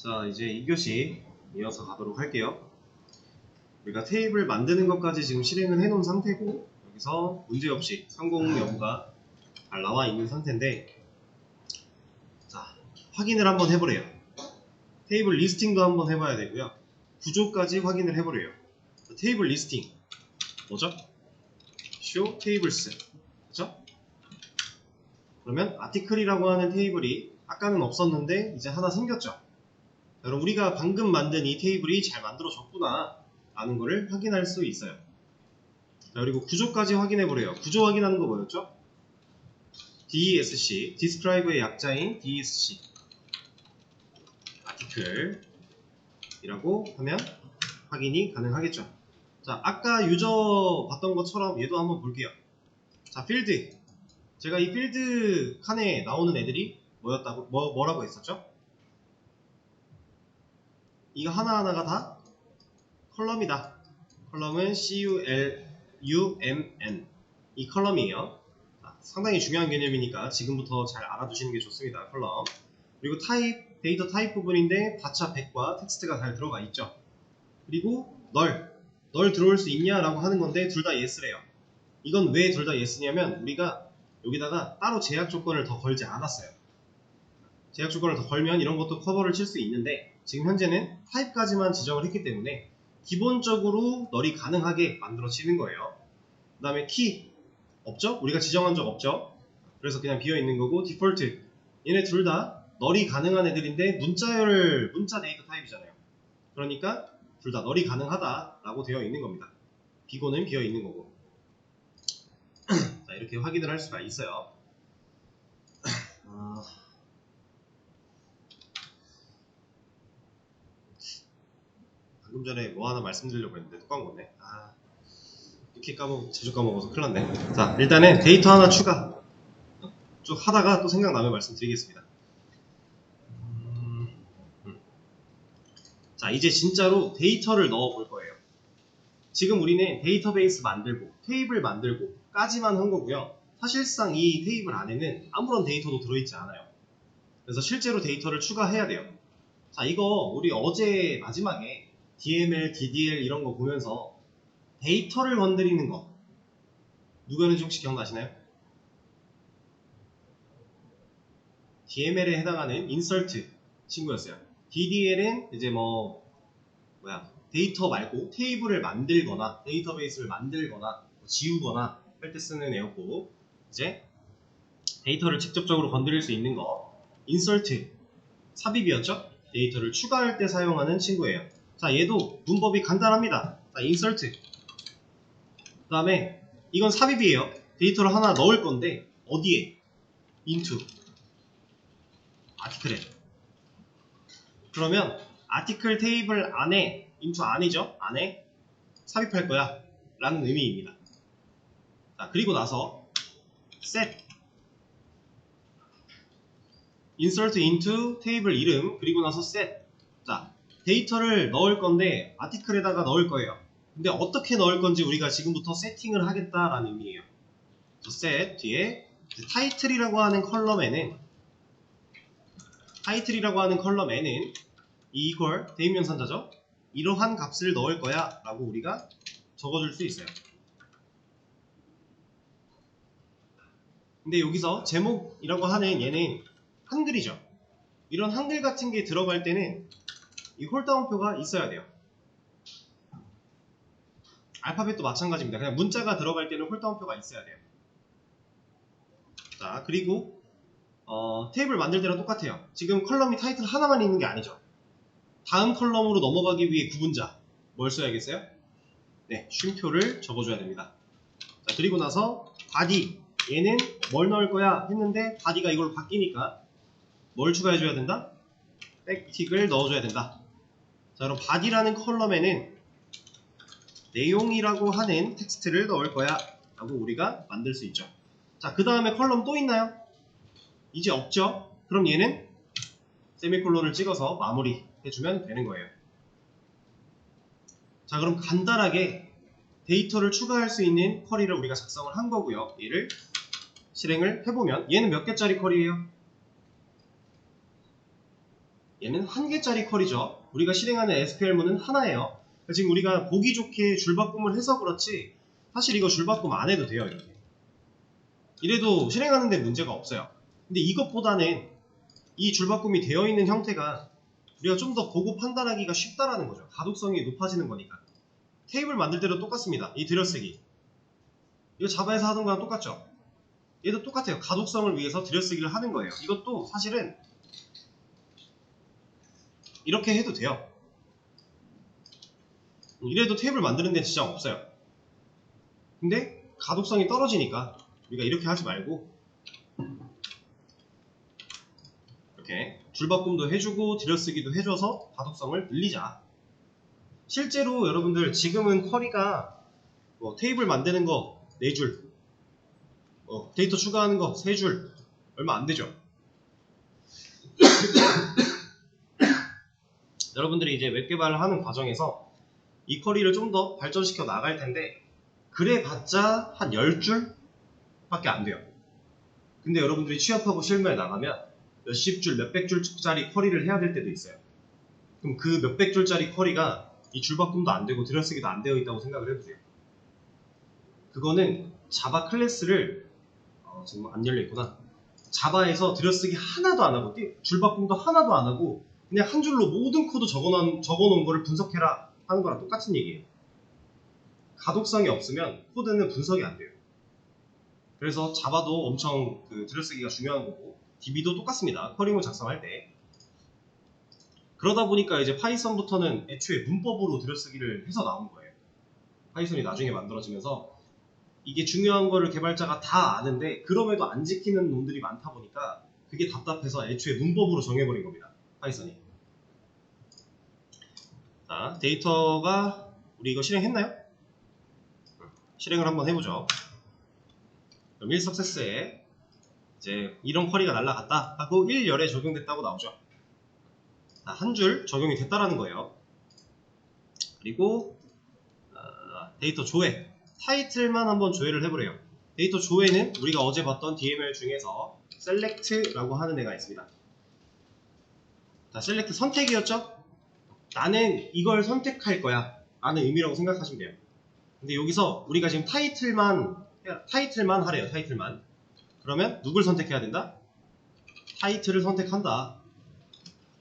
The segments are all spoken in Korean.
자, 이제 2교시 이어서 가도록 할게요. 우리가 테이블 만드는 것까지 지금 실행을 해놓은 상태고, 여기서 문제없이 성공 여부가 잘 나와 있는 상태인데, 자, 확인을 한번 해보래요. 테이블 리스팅도 한번 해봐야 되고요. 구조까지 확인을 해보래요. 자, 테이블 리스팅 뭐죠? show tables, 그죠? 그러면 아티클이라고 하는 테이블이 아까는 없었는데 이제 하나 생겼죠. 여러분, 우리가 방금 만든 이 테이블이 잘 만들어졌구나 라는 거를 확인할 수 있어요. 자, 그리고 구조까지 확인해 보래요. 구조 확인하는 거 뭐였죠? DESC, describe의 약자인 DESC 아티클이라고 하면 확인이 가능하겠죠. 자, 아까 유저 봤던 것처럼 얘도 한번 볼게요. 자, 필드, 제가 이 필드 칸에 나오는 애들이 뭐라고 했었죠? 이거 하나하나가 다 컬럼이다. 컬럼은 CULUMN, 이 컬럼이에요. 자, 상당히 중요한 개념이니까 지금부터 잘 알아두시는 게 좋습니다. 컬럼. 그리고 타입, 데이터 타입 부분인데 다차 100과 텍스트가 잘 들어가 있죠. 그리고 널 들어올 수 있냐 라고 하는 건데 둘 다 yes래요. 이건 왜 둘 다 yes냐면 우리가 여기다가 따로 제약 조건을 더 걸지 않았어요. 제약 조건을 더 걸면 이런 것도 커버를 칠 수 있는데 지금 현재는 타입까지만 지정을 했기 때문에 기본적으로 널이 가능하게 만들어지는 거예요. 그 다음에 키 없죠? 우리가 지정한 적 없죠? 그래서 그냥 비어있는 거고, 디폴트, 얘네 둘 다 널이 가능한 애들인데 문자 데이터 타입이잖아요. 그러니까 둘 다 널이 가능하다라고 되어 있는 겁니다. 비고는 비어있는 거고. 자, 이렇게 확인을 할 수가 있어요. 방금 전에 뭐 하나 말씀드리려고 했는데 또 까먹었네. 이렇게 자주 까먹어서 큰일 났네. 자, 일단은 데이터 하나 추가 쭉 하다가 또 생각나면 말씀드리겠습니다. 자, 이제 진짜로 데이터를 넣어 볼 거예요. 지금 우리는 데이터베이스 만들고 테이블 만들고 까지만 한 거고요. 사실상 이 테이블 안에는 아무런 데이터도 들어있지 않아요. 그래서 실제로 데이터를 추가해야 돼요. 자, 이거 우리 어제 마지막에 DML, DDL 이런 거 보면서 데이터를 건드리는 거 누구였는지 혹시 기억나시나요? DML에 해당하는 insert 친구였어요. DDL은 이제 데이터 말고 테이블을 만들거나 데이터베이스를 만들거나 지우거나 할 때 쓰는 애였고, 이제 데이터를 직접적으로 건드릴 수 있는 거 insert, 삽입이었죠? 데이터를 추가할 때 사용하는 친구예요. 자, 얘도 문법이 간단합니다. 자, insert, 그 다음에 이건 삽입이에요. 데이터를 하나 넣을 건데 어디에? into 아티클에. 그러면 아티클 테이블 안에, into 아니죠? 안에 삽입할 거야 라는 의미입니다. 자, 그리고 나서 set, insert into 테이블 이름, 그리고 나서 set. 자, 데이터를 넣을 건데 아티클에다가 넣을 거예요. 근데 어떻게 넣을 건지 우리가 지금부터 세팅을 하겠다라는 의미예요. set 뒤에 타이틀이라고 하는 컬럼에는 이걸 대입연산자죠. 이러한 값을 넣을 거야 라고 우리가 적어줄 수 있어요. 근데 여기서 제목이라고 하는 얘는 한글이죠. 이런 한글 같은 게 들어갈 때는 이 홀다운표가 있어야 돼요. 알파벳도 마찬가지입니다. 그냥 문자가 들어갈 때는 홀다운표가 있어야 돼요. 자, 그리고 테이블 만들 때랑 똑같아요. 지금 컬럼이 타이틀 하나만 있는 게 아니죠. 다음 컬럼으로 넘어가기 위해 구분자 뭘 써야겠어요? 네, 쉼표를 적어줘야 됩니다. 자, 그리고 나서 body, 얘는 뭘 넣을 거야 했는데 body가 이걸로 바뀌니까 뭘 추가해줘야 된다? 백틱을 넣어줘야 된다. 자, 그럼 body라는 컬럼에는 내용이라고 하는 텍스트를 넣을 거야 라고 우리가 만들 수 있죠. 자, 그 다음에 컬럼 또 있나요? 이제 없죠? 그럼 얘는 세미콜론을 찍어서 마무리 해주면 되는 거예요. 자, 그럼 간단하게 데이터를 추가할 수 있는 쿼리를 우리가 작성을 한 거고요. 얘를 실행을 해보면 얘는 몇 개짜리 쿼리예요? 얘는 1개짜리 쿼리죠. 우리가 실행하는 SQL문은 하나예요. 지금 우리가 보기 좋게 줄바꿈을 해서 그렇지 사실 이거 줄바꿈 안 해도 돼요. 이렇게. 이래도 실행하는데 문제가 없어요. 근데 이것보다는 이 줄바꿈이 되어 있는 형태가 우리가 좀 더 보고 판단하기가 쉽다라는 거죠. 가독성이 높아지는 거니까. 테이블 만들 때도 똑같습니다. 이 들여쓰기. 이거 자바에서 하던 거랑 똑같죠? 얘도 똑같아요. 가독성을 위해서 들여쓰기를 하는 거예요. 이것도 사실은 이렇게 해도 돼요. 이래도 테이블 만드는 데 지장 없어요. 근데 가독성이 떨어지니까 우리가 이렇게 하지 말고 이렇게 줄바꿈도 해주고 들여쓰기도 해줘서 가독성을 늘리자. 실제로 여러분들 지금은 쿼리가 뭐 테이블 만드는 거 4줄, 데이터 추가하는 거 3줄, 얼마 안 되죠. 여러분들이 이제 웹 개발을 하는 과정에서 이 쿼리를 좀 더 발전시켜 나갈 텐데 그래봤자 한 10줄 밖에 안 돼요. 근데 여러분들이 취업하고 실무에 나가면 몇십 줄, 몇백 줄짜리 쿼리를 해야 될 때도 있어요. 그럼 그 몇백 줄짜리 쿼리가 이 줄바꿈도 안 되고 들여쓰기도 안 되어 있다고 생각을 해보세요. 그거는 자바 클래스를 지금 안 열려있구나. 자바에서 들여쓰기 하나도 안 하고 줄바꿈도 하나도 안 하고 그냥 한 줄로 모든 코드 적어놓은 거를 분석해라 하는 거랑 똑같은 얘기예요. 가독성이 없으면 코드는 분석이 안 돼요. 그래서 자바도 엄청 들여쓰기가 중요한 거고 DB도 똑같습니다. 쿼리문 작성할 때. 그러다 보니까 이제 파이썬부터는 애초에 문법으로 들여쓰기를 해서 나온 거예요. 파이썬이 나중에 만들어지면서 이게 중요한 거를 개발자가 다 아는데 그럼에도 안 지키는 놈들이 많다 보니까 그게 답답해서 애초에 문법으로 정해버린 겁니다. 파이썬이. 자, 데이터가 우리 이거 실행했나요? 실행을 한번 해보죠. 그럼 1석세스에 이제 이런 쿼리가 날라갔다 하고 1열에 적용됐다고 나오죠. 한 줄 적용이 됐다라는 거예요. 그리고 데이터 조회, 타이틀만 한번 조회를 해보래요. 데이터 조회는 우리가 어제 봤던 DML 중에서 select라고 하는 애가 있습니다. 자, select 선택이었죠? 나는 이걸 선택할 거야 라는 의미라고 생각하시면 돼요. 근데 여기서 우리가 지금 타이틀만 하래요. 타이틀만. 그러면 누굴 선택해야 된다? 타이틀을 선택한다.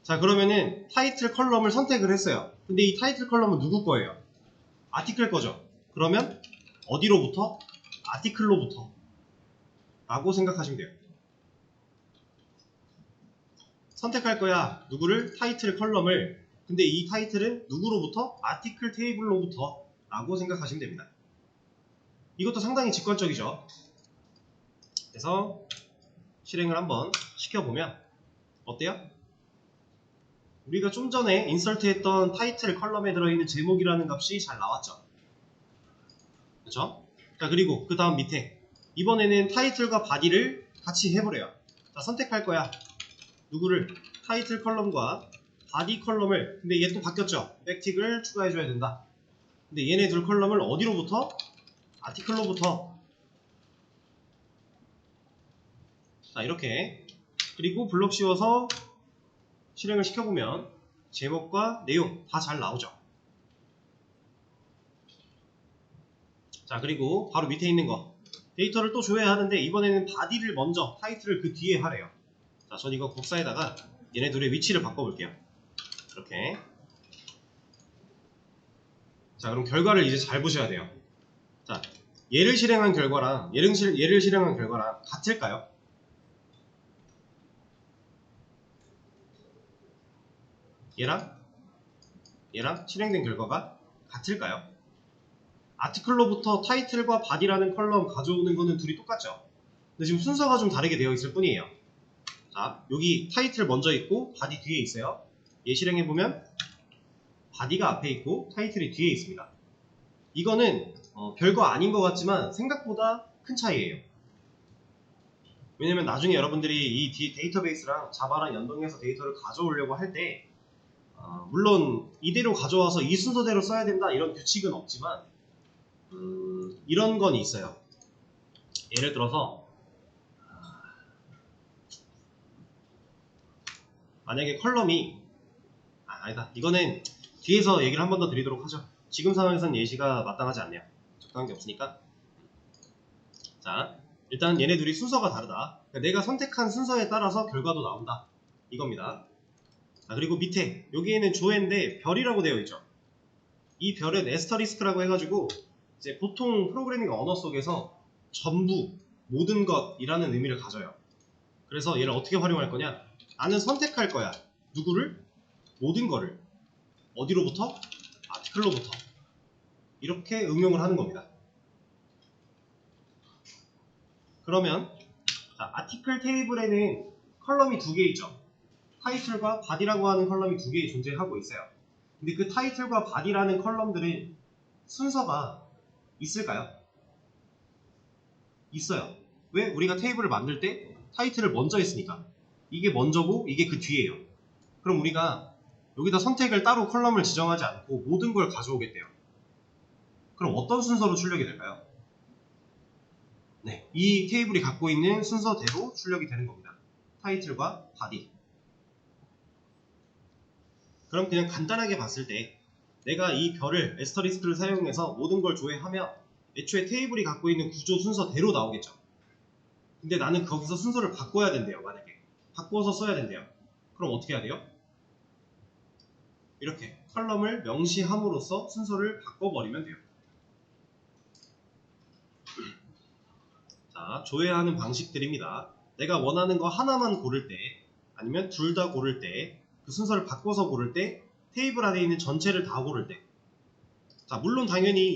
자, 그러면은 타이틀 컬럼을 선택을 했어요. 근데 이 타이틀 컬럼은 누구 거예요? 아티클 거죠. 그러면 어디로부터? 아티클로부터 라고 생각하시면 돼요. 선택할 거야. 누구를? 타이틀 컬럼을. 근데 이 타이틀은 누구로부터? 아티클 테이블로부터 라고 생각하시면 됩니다. 이것도 상당히 직관적이죠. 그래서 실행을 한번 시켜보면 어때요? 우리가 좀 전에 인설트 했던 타이틀 컬럼에 들어있는 제목이라는 값이 잘 나왔죠. 그렇죠? 자, 그리고 그 다음 밑에 이번에는 타이틀과 바디를 같이 해보래요. 자, 선택할 거야. 누구를? 타이틀 컬럼과 바디 컬럼을. 근데 얘 또 바뀌었죠? 백틱을 추가해줘야 된다. 근데 얘네 둘 컬럼을 어디로부터? 아티클로부터. 자, 이렇게. 그리고 블록 씌워서 실행을 시켜보면 제목과 내용 다 잘 나오죠. 자, 그리고 바로 밑에 있는 거 데이터를 또 조회해야 하는데 이번에는 바디를 먼저 타이틀을 그 뒤에 하래요. 자, 전 이거 복사에다가 얘네 둘의 위치를 바꿔볼게요. 이렇게. 자, 그럼 결과를 이제 잘 보셔야 돼요. 자, 얘를 실행한 결과랑 얘를 실행한 결과랑 같을까요? 얘랑 실행된 결과가 같을까요? 아티클로부터 타이틀과 바디라는 컬럼 가져오는 거는 둘이 똑같죠? 근데 지금 순서가 좀 다르게 되어 있을 뿐이에요. 자, 여기 타이틀 먼저 있고 바디 뒤에 있어요. 얘 실행해보면 바디가 앞에 있고 타이틀이 뒤에 있습니다. 이거는 별거 아닌 것 같지만 생각보다 큰 차이예요. 왜냐면 나중에 여러분들이 이 데이터베이스랑 자바랑 연동해서 데이터를 가져오려고 할 때 물론 이대로 가져와서 이 순서대로 써야 된다 이런 규칙은 없지만 이런 건 있어요. 예를 들어서 만약에 컬럼이 아니다. 이거는 뒤에서 얘기를 한 번 더 드리도록 하죠. 지금 상황에선 예시가 마땅하지 않네요. 적당한 게 없으니까. 자, 일단 얘네 둘이 순서가 다르다. 그러니까 내가 선택한 순서에 따라서 결과도 나온다. 이겁니다. 자, 그리고 밑에 여기에는 조회인데 별이라고 되어 있죠. 이 별은 에스터리스크라고 해가지고 이제 보통 프로그래밍 언어 속에서 전부, 모든 것이라는 의미를 가져요. 그래서 얘를 어떻게 활용할 거냐? 나는 선택할 거야. 누구를? 모든 거를. 어디로부터? 아티클로부터. 이렇게 응용을 하는 겁니다. 그러면 자, 아티클 테이블에는 컬럼이 두 개 있죠. 타이틀과 바디라고 하는 컬럼이 두 개 존재하고 있어요. 근데 그 타이틀과 바디라는 컬럼들은 순서가 있을까요? 있어요. 왜? 우리가 테이블을 만들 때 타이틀을 먼저 했으니까. 이게 먼저고 이게 그 뒤에요. 그럼 우리가 여기다 선택을 따로 컬럼을 지정하지 않고 모든 걸 가져오겠대요. 그럼 어떤 순서로 출력이 될까요? 네, 이 테이블이 갖고 있는 순서대로 출력이 되는 겁니다. 타이틀과 바디. 그럼 그냥 간단하게 봤을 때 내가 이 별을 에스터리스크를 사용해서 모든 걸 조회하면 애초에 테이블이 갖고 있는 구조 순서대로 나오겠죠. 근데 나는 거기서 순서를 바꿔야 된대요. 만약에 바꿔서 써야 된대요. 그럼 어떻게 해야 돼요? 이렇게 컬럼을 명시함으로써 순서를 바꿔버리면 돼요. 자, 조회하는 방식들입니다. 내가 원하는 거 하나만 고를 때 아니면 둘 다 고를 때 그 순서를 바꿔서 고를 때 테이블 안에 있는 전체를 다 고를 때 자, 물론 당연히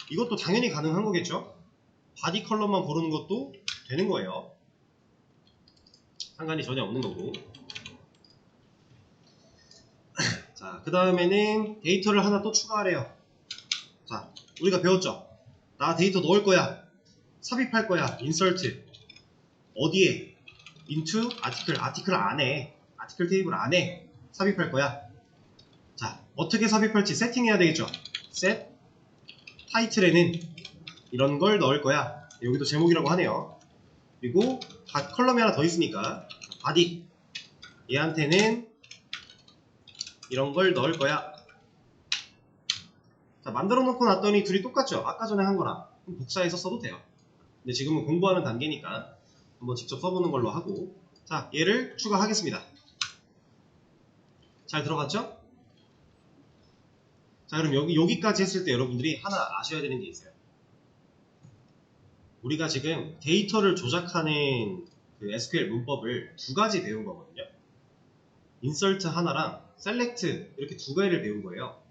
이것도 당연히 가능한 거겠죠. 바디 컬럼만 고르는 것도 되는 거예요. 상관이 전혀 없는 거고. 자, 그 다음에는 데이터를 하나 또 추가하래요. 자, 우리가 배웠죠. 나 데이터 넣을 거야. 삽입할 거야. 인서트. 어디에? into 아티클 안에, 아티클 테이블 안에 삽입할 거야. 자, 어떻게 삽입할지 세팅해야 되겠죠. set 타이틀에는 이런 걸 넣을 거야. 여기도 제목이라고 하네요. 그리고 컬럼이 하나 더 있으니까 바디 얘한테는 이런 걸 넣을 거야. 자, 만들어 놓고 났더니 둘이 똑같죠. 아까 전에 한 거랑 복사해서 써도 돼요. 근데 지금은 공부하는 단계니까 한번 직접 써보는 걸로 하고, 자, 얘를 추가하겠습니다. 잘 들어갔죠? 자, 그럼 여기까지 했을 때 여러분들이 하나 아셔야 되는 게 있어요. 우리가 지금 데이터를 조작하는 그 SQL 문법을 두 가지 배운 거거든요. insert 하나랑 select 이렇게 두 가지를 배운 거예요.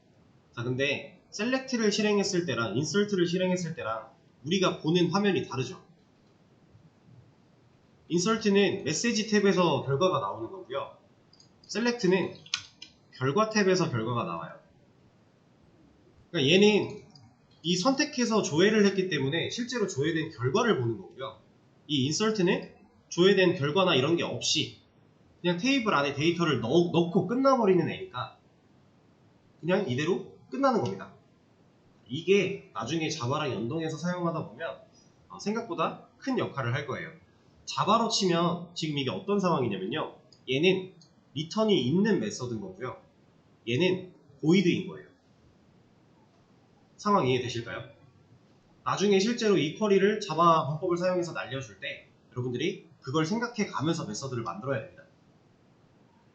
자, 근데 select를 실행했을 때랑 insert를 실행했을 때랑 우리가 보는 화면이 다르죠. insert는 메시지 탭에서 결과가 나오는 거고요. select는 결과 탭에서 결과가 나와요. 그러니까 얘는 이 선택해서 조회를 했기 때문에 실제로 조회된 결과를 보는 거고요. 이 insert는 조회된 결과나 이런 게 없이 그냥 테이블 안에 데이터를 넣고 끝나버리는 애니까 그냥 이대로 끝나는 겁니다. 이게 나중에 자바랑 연동해서 사용하다 보면 생각보다 큰 역할을 할 거예요. 자바로 치면 지금 이게 어떤 상황이냐면요. 얘는 리턴이 있는 메서드인 거고요. 얘는 보이드인 거예요. 상황 이해되실까요? 나중에 실제로 이 쿼리를 자바 문법을 사용해서 날려줄 때 여러분들이 그걸 생각해 가면서 메서드를 만들어야 됩니다.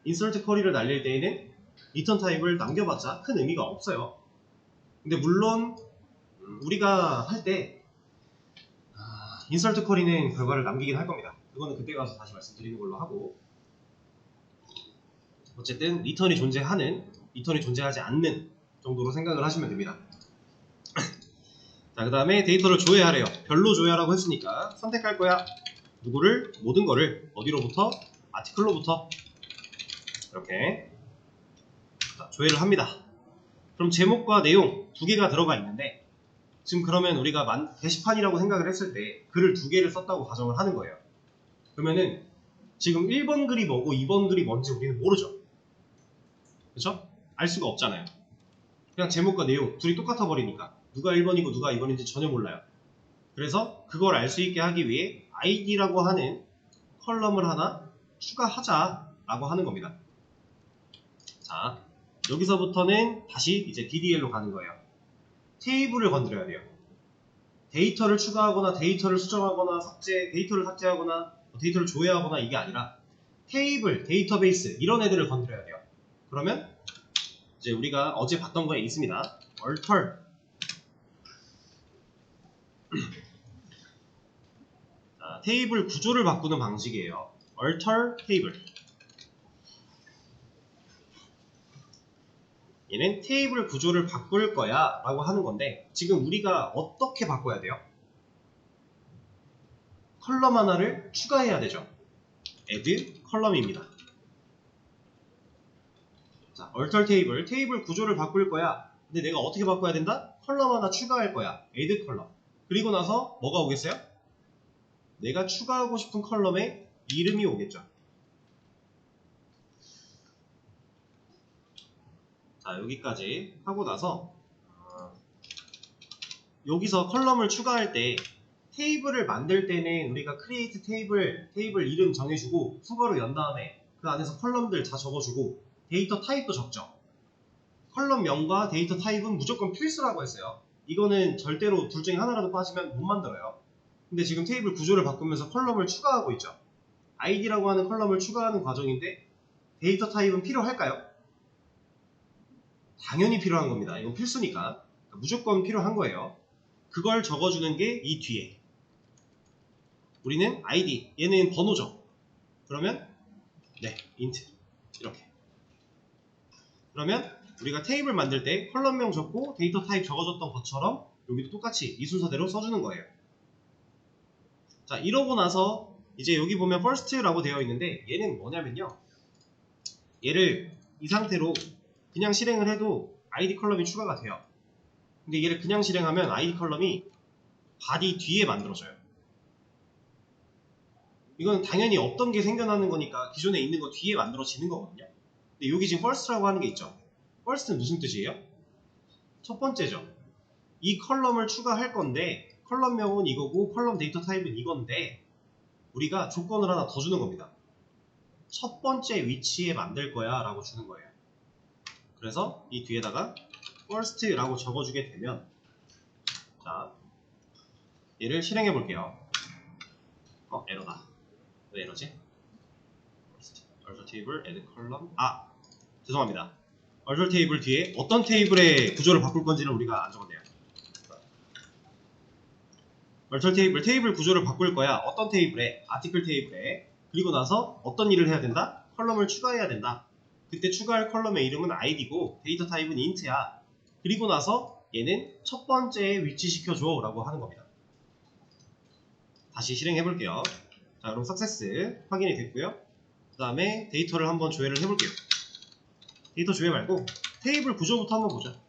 인서트 쿼리를 날릴 때에는 리턴 타입을 남겨봤자 큰 의미가 없어요. 근데 물론 우리가 할 때 인서트 쿼리는 결과를 남기긴 할 겁니다. 그거는 그때 가서 다시 말씀드리는 걸로 하고, 어쨌든 리턴이 존재하는, 리턴이 존재하지 않는 정도로 생각을 하시면 됩니다. 자, 그 다음에 데이터를 조회하래요. 별로 조회하라고 했으니까 선택할 거야. 누구를? 모든 거를. 어디로부터? 아티클로부터. 이렇게 자, 조회를 합니다. 그럼 제목과 내용 두 개가 들어가 있는데 지금 그러면 우리가 게시판이라고 생각을 했을 때 글을 두 개를 썼다고 가정을 하는 거예요. 그러면은 지금 1번 글이 뭐고 2번 글이 뭔지 우리는 모르죠. 그렇죠? 알 수가 없잖아요. 그냥 제목과 내용 둘이 똑같아 버리니까 누가 1번이고 누가 2번인지 전혀 몰라요. 그래서 그걸 알 수 있게 하기 위해 id라고 하는 컬럼을 하나 추가하자라고 하는 겁니다. 자, 여기서부터는 다시 이제 DDL로 가는 거예요. 테이블을 건드려야 돼요. 데이터를 추가하거나 데이터를 수정하거나 데이터를 삭제하거나 데이터를 조회하거나 이게 아니라 테이블, 데이터베이스 이런 애들을 건드려야 돼요. 그러면 이제 우리가 어제 봤던 거에 있습니다. alter 자, 테이블 구조를 바꾸는 방식이에요. alter 테이블. 얘는 테이블 구조를 바꿀 거야 라고 하는 건데 지금 우리가 어떻게 바꿔야 돼요? 컬럼 하나를 추가해야 되죠. add 컬럼입니다. 자, alter 테이블, 테이블 구조를 바꿀 거야. 근데 내가 어떻게 바꿔야 된다? 컬럼 하나 추가할 거야. add 컬럼. 그리고 나서 뭐가 오겠어요? 내가 추가하고 싶은 컬럼의 이름이 오겠죠. 자, 여기까지 하고 나서 여기서 컬럼을 추가할 때 테이블을 만들 때는 우리가 create 테이블 이름 정해주고 수거로 연 다음에 그 안에서 컬럼들 다 적어주고 데이터 타입도 적죠. 컬럼명과 데이터 타입은 무조건 필수라고 했어요. 이거는 절대로 둘 중에 하나라도 빠지면 못 만들어요. 근데 지금 테이블 구조를 바꾸면서 컬럼을 추가하고 있죠. id라고 하는 컬럼을 추가하는 과정인데 데이터 타입은 필요할까요? 당연히 필요한 겁니다. 이건 필수니까. 무조건 필요한 거예요. 그걸 적어주는 게 이 뒤에. 우리는 id, 얘는 번호죠. 그러면 네, int 이렇게. 그러면 우리가 테이블 만들 때 컬럼명 적고 데이터 타입 적어줬던 것처럼 여기도 똑같이 이 순서대로 써주는 거예요. 자, 이러고 나서 이제 여기 보면 first라고 되어 있는데 얘는 뭐냐면요. 얘를 이 상태로 그냥 실행을 해도 id 컬럼이 추가가 돼요. 근데 얘를 그냥 실행하면 id 컬럼이 body 뒤에 만들어져요. 이건 당연히 없던 게 생겨나는 거니까 기존에 있는 거 뒤에 만들어지는 거거든요. 근데 여기 지금 first라고 하는 게 있죠. first는 무슨 뜻이에요? 첫 번째죠. 이 컬럼을 추가할 건데 컬럼명은 이거고 컬럼 데이터 타입은 이건데 우리가 조건을 하나 더 주는 겁니다. 첫 번째 위치에 만들 거야 라고 주는 거예요. 그래서 이 뒤에다가 first라고 적어주게 되면 자, 얘를 실행해 볼게요. 에러다. 왜 이러지? alter 테이블 add 컬럼 죄송합니다. alter 테이블 뒤에 어떤 테이블의 구조를 바꿀 건지는 우리가 안 적었네요. alter 테이블 구조를 바꿀 거야. 어떤 테이블에? 아티클 테이블에. 그리고 나서 어떤 일을 해야 된다? 컬럼을 추가해야 된다. 그때 추가할 컬럼의 이름은 id고 데이터 타입은 int야. 그리고 나서 얘는 첫 번째에 위치시켜줘 라고 하는 겁니다. 다시 실행해 볼게요. 자, 그럼 सक्세스 확인이 됐고요. 그 다음에 데이터를 한번 조회를 해볼게요. 데이터 조회 말고 테이블 구조부터 한번 보죠.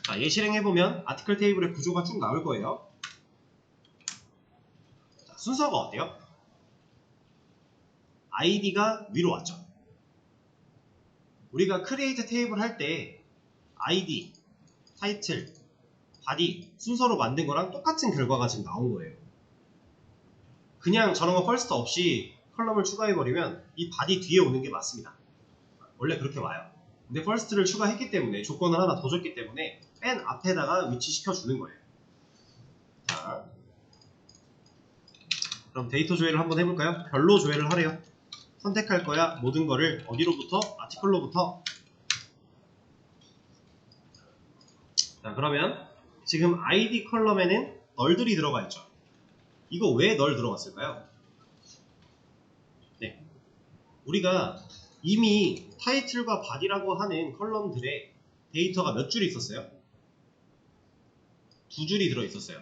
자, 얘 실행해보면 아티클 테이블의 구조가 쭉 나올 거예요. 자, 순서가 어때요? id가 위로 왔죠. 우리가 create 테이블 할 때 id, 타이틀, body 순서로 만든 거랑 똑같은 결과가 지금 나온 거예요. 그냥 저런 거 first 없이 컬럼을 추가해버리면 이 body 뒤에 오는 게 맞습니다. 원래 그렇게 와요. 근데 first를 추가했기 때문에 조건을 하나 더 줬기 때문에 맨 앞에다가 위치시켜 주는 거예요. 자, 그럼 데이터 조회를 한번 해볼까요? 별로 조회를 하래요. 선택할 거야. 모든 거를 어디로부터? 아티클로부터. 자, 그러면 지금 id 컬럼에는 널들이 들어가 있죠. 이거 왜 널 들어갔을까요? 네, 우리가 이미 타이틀과 body라고 하는 컬럼들의 데이터가 몇 줄이 있었어요? 두 줄이 들어있었어요.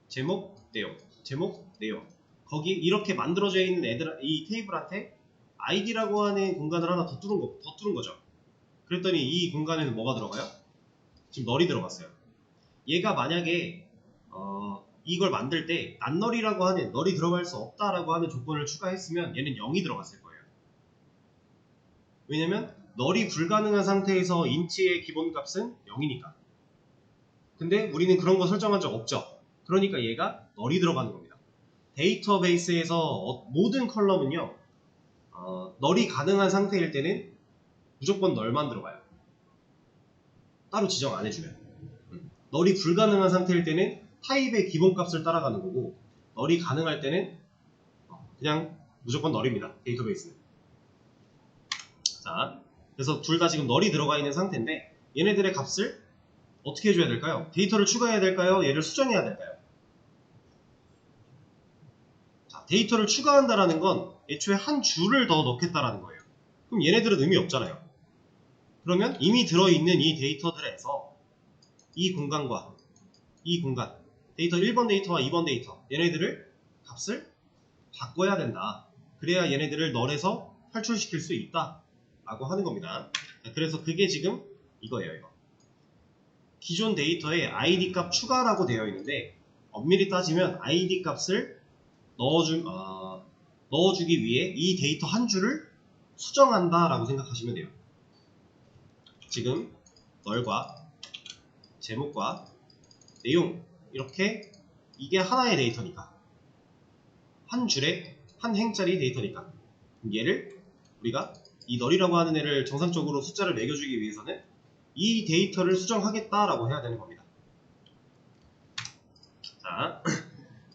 제목, 내용, 제목, 내용. 거기 이렇게 만들어져 있는 이 테이블한테 id라고 하는 공간을 하나 더 뚫은 거죠. 그랬더니 이 공간에는 뭐가 들어가요? 지금 널이 들어갔어요. 얘가 만약에 이걸 만들 때 난널이라고 하는 널이 들어갈 수 없다라고 하는 조건을 추가했으면 얘는 0이 들어갔을 거예요. 왜냐면 널이 불가능한 상태에서 int의 기본값은 0이니까. 근데 우리는 그런 거 설정한 적 없죠. 그러니까 얘가 널이 들어가는 겁니다. 데이터베이스에서 모든 컬럼은요, 널이 가능한 상태일 때는 무조건 널만 들어가요. 따로 지정 안 해주면. 널이 불가능한 상태일 때는 타입의 기본값을 따라가는 거고, 널이 가능할 때는 그냥 무조건 널입니다. 데이터베이스는. 자, 그래서 둘 다 지금 널이 들어가 있는 상태인데 얘네들의 값을 어떻게 해줘야 될까요? 데이터를 추가해야 될까요? 얘를 수정해야 될까요? 자, 데이터를 추가한다라는 건 애초에 한 줄을 더 넣겠다라는 거예요. 그럼 얘네들은 의미 없잖아요. 그러면 이미 들어있는 이 데이터들에서 이 공간과 이 공간, 데이터 1번 데이터와 2번 데이터, 얘네들을 값을 바꿔야 된다. 그래야 얘네들을 널에서 탈출시킬 수 있다 라고 하는 겁니다. 그래서 그게 지금 이거예요. 이거. 기존 데이터에 id 값 추가라고 되어 있는데 엄밀히 따지면 id 값을 넣어주기 위해 이 데이터 한 줄을 수정한다 라고 생각하시면 돼요. 지금 널과 제목과 내용 이렇게 이게 하나의 데이터니까 한 줄에 한 행짜리 데이터니까 얘를 우리가 이 널이라고 하는 애를 정상적으로 숫자를 매겨주기 위해서는 이 데이터를 수정하겠다라고 해야 되는 겁니다. 자,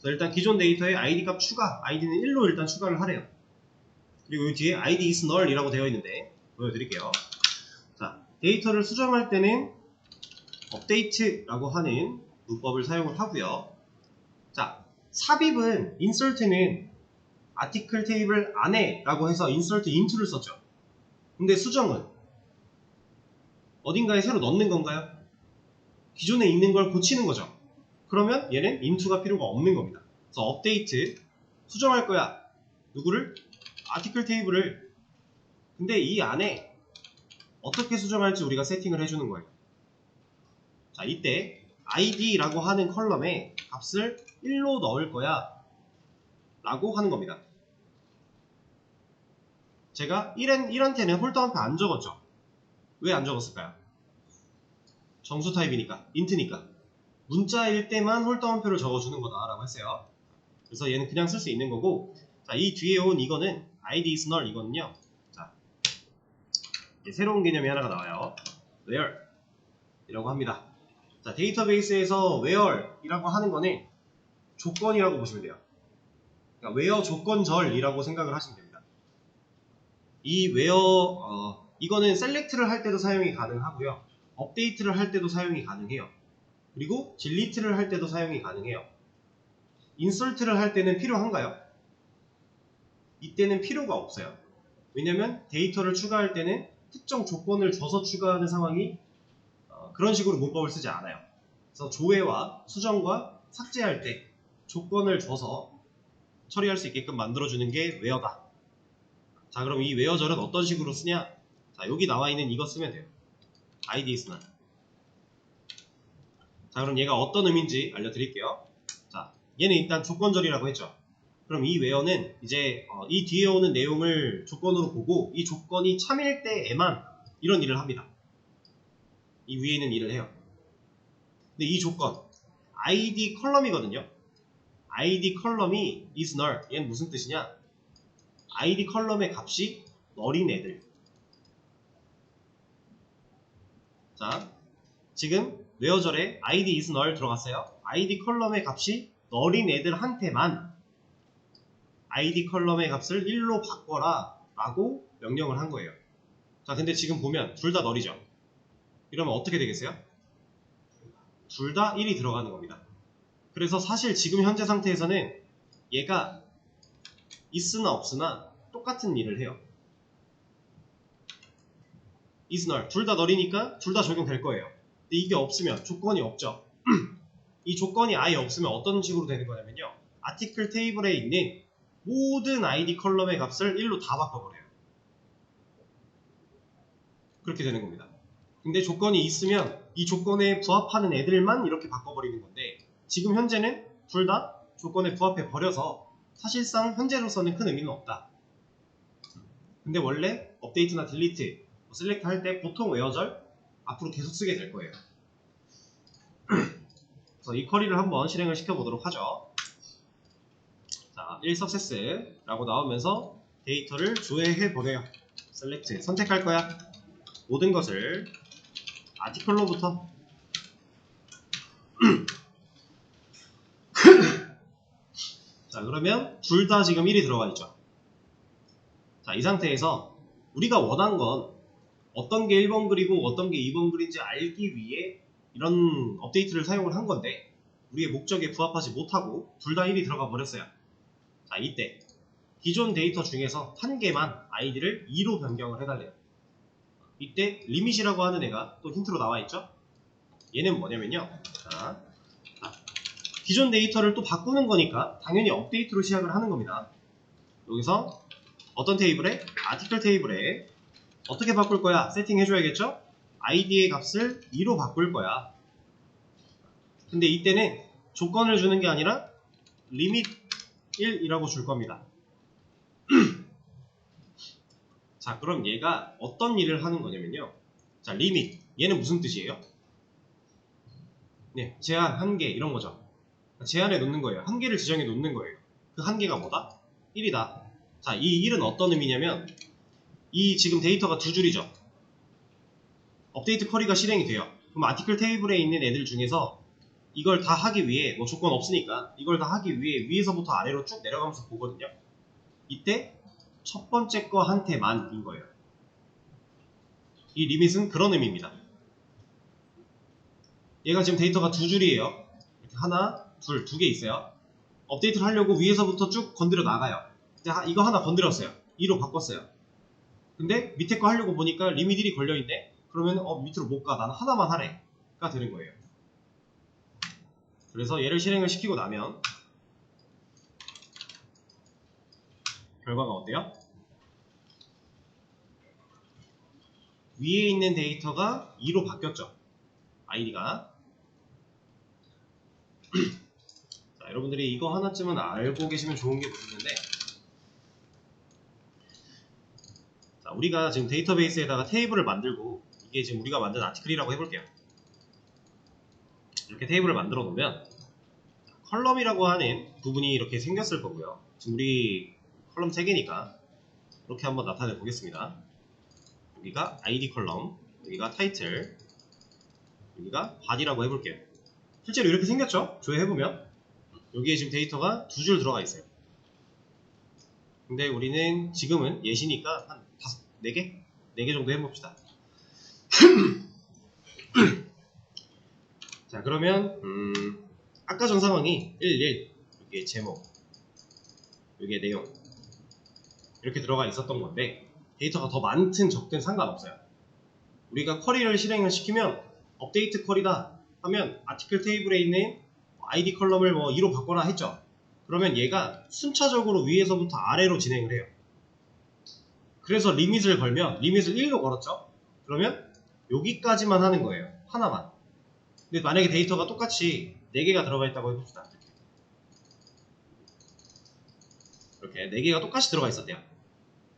일단 기존 데이터에 id 값 추가, id는 1로 일단 추가를 하래요. 그리고 이 뒤에 id is null 이라고 되어 있는데 보여드릴게요. 자, 데이터를 수정할 때는 update라고 하는 문법을 사용을 하고요. 자, 삽입은 insert는 article table 안에 라고 해서 insert into를 썼죠. 근데 수정은 어딘가에 새로 넣는 건가요? 기존에 있는 걸 고치는 거죠. 그러면 얘는 into가 필요가 없는 겁니다. 그래서 update 수정할 거야. 누구를? article table을. 근데 이 안에 어떻게 수정할지 우리가 세팅을 해주는 거예요. 자, 이때 id라고 하는 컬럼에 값을 1로 넣을 거야 라고 하는 겁니다. 제가 1한테는 홀더함표 안 적었죠. 왜 안 적었을까요? 정수 타입이니까, 인트니까. 문자일 때만 홀더함표를 적어주는 거다 라고 했어요. 그래서 얘는 그냥 쓸 수 있는 거고, 자, 이 뒤에 온 이거는 id is null 이거는요. 자, 새로운 개념이 하나가 나와요. where 이라고 합니다. 자, 데이터베이스에서 where 이라고 하는 거는 조건이라고 보시면 돼요. 그러니까 where 조건절이라고 생각을 하시면 됩니다. 이 where 이거는 select를 할 때도 사용이 가능하고요. 업데이트를 할 때도 사용이 가능해요. 그리고 delete를 할 때도 사용이 가능해요. insert를 할 때는 필요한가요? 이때는 필요가 없어요. 왜냐면 데이터를 추가할 때는 특정 조건을 줘서 추가하는 상황이 그런 식으로 문법을 쓰지 않아요. 그래서 조회와 수정과 삭제할 때 조건을 줘서 처리할 수 있게끔 만들어주는 게 where다. 자, 그럼 이 where절은 어떤 식으로 쓰냐? 자, 여기 나와 있는 이거 쓰면 돼요. id is null. 자, 그럼 얘가 어떤 의미인지 알려드릴게요. 자, 얘는 일단 조건절이라고 했죠. 그럼 이 where는 이제 이 뒤에 오는 내용을 조건으로 보고 이 조건이 참일 때에만 이런 일을 합니다. 이 위에 있는 일을 해요. 근데 이 조건 id 컬럼이거든요. id 컬럼이 is null. 얘는 무슨 뜻이냐? id 컬럼의 값이 null인 애들. 자, 지금 where절에 id is null 들어갔어요. id 컬럼의 값이 null인 애들한테만 id 컬럼의 값을 1로 바꿔라 라고 명령을 한 거예요. 자, 근데 지금 보면 둘 다 null이죠. 이러면 어떻게 되겠어요? 둘 다 1이 들어가는 겁니다. 그래서 사실 지금 현재 상태에서는 얘가 있으나 없으나 똑같은 일을 해요. is null. 둘 다 null이니까 둘 다 적용될 거예요. 근데 이게 없으면 조건이 없죠. 이 조건이 아예 없으면 어떤 식으로 되는 거냐면요. article table에 있는 모든 id 컬럼의 값을 1로 다 바꿔버려요. 그렇게 되는 겁니다. 근데 조건이 있으면 이 조건에 부합하는 애들만 이렇게 바꿔버리는 건데 지금 현재는 둘 다 조건에 부합해 버려서 사실상 현재로서는 큰 의미는 없다. 근데 원래 업데이트나 딜리트, 셀렉트 할 때 보통 where절 앞으로 계속 쓰게 될 거예요. 그래서 이 쿼리를 한번 실행을 시켜보도록 하죠. 자, 1 석세스라고 나오면서 데이터를 조회해 보래요. 셀렉트 선택할 거야. 모든 것을 아티클로부터 자, 그러면 둘 다 지금 1이 들어가 있죠. 자, 이 상태에서 우리가 원한 건 어떤 게 1번 글이고 어떤 게 2번 글인지 알기 위해 이런 업데이트를 사용을 한 건데 우리의 목적에 부합하지 못하고 둘 다 1이 들어가 버렸어요. 자, 이때 기존 데이터 중에서 한 개만 아이디를 2로 변경을 해달래요. 이때 리밋이라고 하는 애가 또 힌트로 나와 있죠. 얘는 뭐냐면요. 자, 기존 데이터를 또 바꾸는 거니까 당연히 업데이트로 시작을 하는 겁니다. 여기서 어떤 테이블에? 아티클 테이블에 어떻게 바꿀 거야? 세팅해줘야겠죠? id의 값을 2로 바꿀 거야. 근데 이때는 조건을 주는 게 아니라 리밋 1이라고 줄 겁니다. 자, 그럼 얘가 어떤 일을 하는 거냐면요. 자, 리밋. 얘는 무슨 뜻이에요? 네, 제한, 한계 이런 거죠. 제한에 놓는 거예요. 한계를 지정해 놓는 거예요. 그 한계가 뭐다? 1이다. 자, 이 1은 어떤 의미냐면 이 지금 데이터가 두 줄이죠. 업데이트 쿼리가 실행이 돼요. 그럼 아티클 테이블에 있는 애들 중에서 이걸 다 하기 위해 뭐 조건 없으니까 이걸 다 하기 위해 위에서부터 아래로 쭉 내려가면서 보거든요. 이때 첫 번째 거 한테만인 거예요. 이 리밋은 그런 의미입니다. 얘가 지금 데이터가 두 줄이에요. 이렇게 하나, 둘, 두 개 있어요. 업데이트를 하려고 위에서부터 쭉 건드려 나가요. 이거 하나 건드렸어요. 2로 바꿨어요. 근데 밑에 거 하려고 보니까 리밋 1이 걸려있네? 그러면 밑으로 못 가. 나는 하나만 하래가 되는 거예요. 그래서 얘를 실행을 시키고 나면 결과가 어때요? 위에 있는 데이터가 2로 바뀌었죠. id가. 자, 여러분들이 이거 하나쯤은 알고 계시면 좋은 게 있는데, 자, 우리가 지금 데이터베이스에다가 테이블을 만들고 이게 지금 우리가 만든 아티클이라고 해볼게요. 이렇게 테이블을 만들어 놓으면 컬럼이라고 하는 부분이 이렇게 생겼을 거고요. 지금 우리 컬럼 3개니까 이렇게 한번 나타내 보겠습니다. 여기가 id 컬럼, 여기가 타이틀, 여기가 body라고 해볼게요. 실제로 이렇게 생겼죠? 조회해보면 여기에 지금 데이터가 두 줄 들어가 있어요. 근데 우리는 지금은 예시니까 한 4개? 4개 정도 해봅시다. 자, 그러면 아까 전 상황이 11, 여기에 제목, 여기에 내용 이렇게 들어가 있었던 건데 데이터가 더 많든 적든 상관없어요. 우리가 쿼리를 실행을 시키면 업데이트 쿼리다 하면 아티클 테이블에 있는 id 컬럼을 뭐 2로 바꿔라 했죠. 그러면 얘가 순차적으로 위에서부터 아래로 진행을 해요. 그래서 리밋을 걸면 리밋을 1로 걸었죠. 그러면 여기까지만 하는 거예요. 하나만. 근데 만약에 데이터가 똑같이 4개가 들어가 있다고 해봅시다. 이렇게 4개가 똑같이 들어가 있었대요.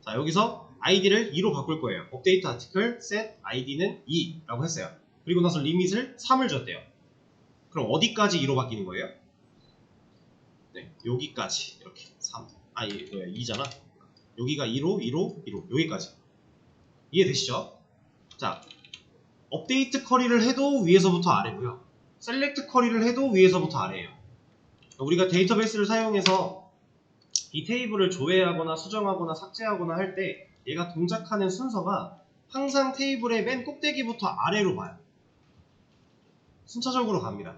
자, 여기서 id를 2로 바꿀 거예요. 업데이트 아티클 set id는 2라고 했어요. 그리고 나서 리밋을 3을 줬대요. 그럼 어디까지 2로 바뀌는 거예요? 네, 여기까지 이렇게 3. 2잖아. 여기가 2로, 2로, 2로 여기까지. 이해되시죠? 자, 업데이트 쿼리를 해도 위에서부터 아래고요. 셀렉트 쿼리를 해도 위에서부터 아래예요. 우리가 데이터베이스를 사용해서 이 테이블을 조회하거나 수정하거나 삭제하거나 할 때 얘가 동작하는 순서가 항상 테이블의 맨 꼭대기부터 아래로 봐요. 순차적으로 갑니다.